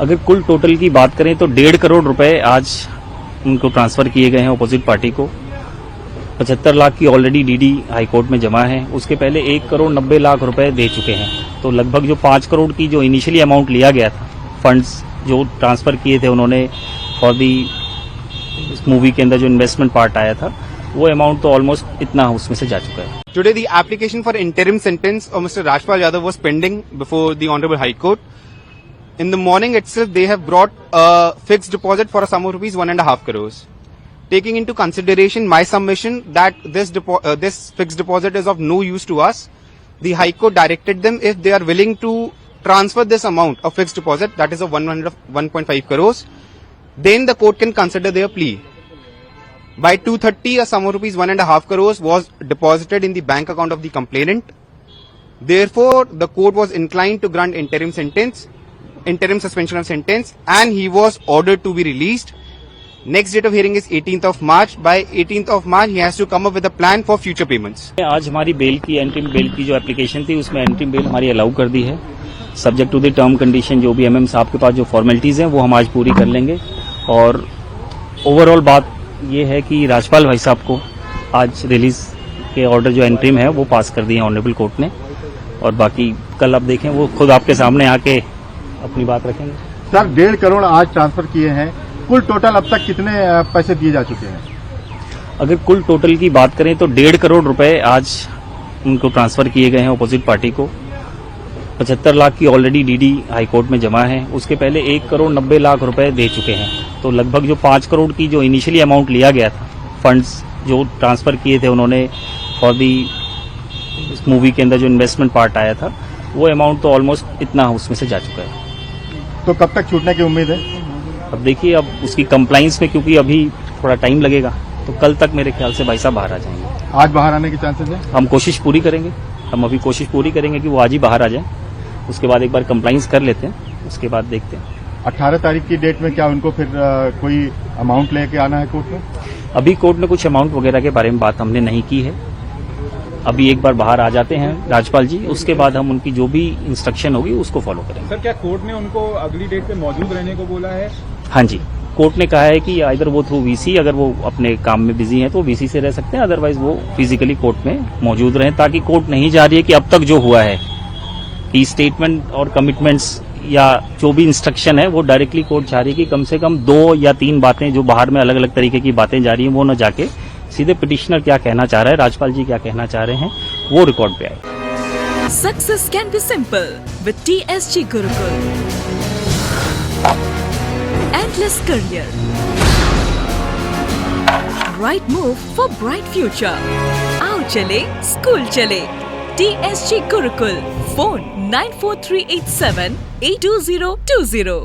अगर कुल टोटल की बात करें तो 1.5 करोड़ रुपए आज उनको ट्रांसफर किए गए हैं अपोजिट पार्टी को। 75 लाख की ऑलरेडी डीडी हाई कोर्ट में जमा है। उसके पहले 1 करोड़ 90 लाख रुपए दे चुके हैं। तो लगभग जो 5 करोड़ की जो इनिशियली अमाउंट लिया गया था, फंड्स जो ट्रांसफर किए थे उन्होंने फॉर दी इस मूवी के अंदर जो इन्वेस्टमेंट पार्ट आया था, वो अमाउंट तो ऑलमोस्ट इतना उसमें से जा चुका है। Today, the application for interim sentence of Mr. Rajpal Yadav was pending before the Honorable High Court. In the morning itself, they have brought a fixed deposit for a sum of rupees 1.5 crores. Taking into consideration my submission that this fixed deposit is of no use to us, the High Court directed them if they are willing to transfer this amount of fixed deposit, that is of 1.5 crores, then the court can consider their plea. By 2:30, a sum of rupees 1.5 crores was deposited in the bank account of the complainant. Therefore, the court was inclined to grant interim suspension of sentence, and he was ordered to be released. Next date of hearing is 18th of March. By 18th of March, he has to come up with a plan for future payments. आज हमारी bell की interim bell की जो application थी उसमें interim bell हमारी allow कर दी है। Subject to the term condition जो भी एमएम साहब के पास जो फॉर्मेलिटीज हैं वो हम आज पूरी कर लेंगे। और ओवरऑल बात ये है कि राजपाल भाई साहब को आज रिलीज के ऑर्डर जो एंट्रीम है वो पास कर दिए ऑनरेबल कोर्ट ने। और बाकी कल आप देखें वो खुद आपके सामने आके अपनी बात रखेंगे। सर 1.5 करोड़ आज ट्रांसफर किए हैं, कुल टोटल अब तक कितने पैसे दिए जा चुके हैं? अगर कुल टोटल की बात करें तो 1.5 करोड़ रुपए आज उनको ट्रांसफर किए गए हैं अपोजिट पार्टी को। 75 लाख की ऑलरेडी डीडी हाई कोर्ट में जमा है। उसके पहले 1 करोड़ 90 लाख रुपए दे चुके हैं। तो लगभग जो 5 करोड़ की जो इनिशियली अमाउंट लिया गया था, फंड्स जो ट्रांसफर किए थे उन्होंने फॉर दी इस मूवी के अंदर जो इन्वेस्टमेंट पार्ट आया था, वो अमाउंट तो ऑलमोस्ट इतना उसमें से जा चुका है। तो कब तक छूटने की उम्मीद है? अब देखिए, अब उसकी कंप्लाइंस में क्योंकि अभी थोड़ा टाइम लगेगा, तो कल तक मेरे ख्याल से भाई साहब बाहर आ जाएंगे। आज बाहर आने के चांसेस है? हम कोशिश पूरी करेंगे। हम अभी कोशिश पूरी करेंगे कि वो आज ही बाहर आ जाए। उसके बाद एक बार कंप्लाइंस कर लेते हैं, उसके बाद देखते हैं। 18 तारीख की डेट में क्या उनको फिर कोई अमाउंट लेके आना है कोर्ट में? अभी कोर्ट में कुछ अमाउंट वगैरह के बारे में बात हमने नहीं की है। अभी एक बार बाहर आ जाते हैं राजपाल जी, उसके बाद हम उनकी जो भी इंस्ट्रक्शन होगी उसको फॉलो करेंगे। सर, क्या कोर्ट ने उनको अगली डेट पे मौजूद रहने को बोला है? हाँ जी, कोर्ट ने कहा है कि इधर वो थ्रू वीसी, अगर वो अपने काम में बिजी हैं तो वीसी से रह सकते हैं, अदरवाइज वो फिजिकली कोर्ट में मौजूद रहें, ताकि कोर्ट नहीं जा रही है कि अब तक जो हुआ है कि स्टेटमेंट और कमिटमेंट्स या जो भी इंस्ट्रक्शन है वो डायरेक्टली कोर्ट जा रही है कि कम से कम 2 या 3 बातें जो बाहर में अलग अलग तरीके की बातें जा रही हैं वो न जाके सीधे पिटिशनर क्या कहना चाह रहा है, राजपाल जी क्या कहना चाह रहे हैं, वो रिकॉर्ड पे आए। Success can be simple with TSG Gurukul. Endless career. Right move for bright future. आओ चले, स्कूल चले। TSG Gurukul. Phone 94387 82020.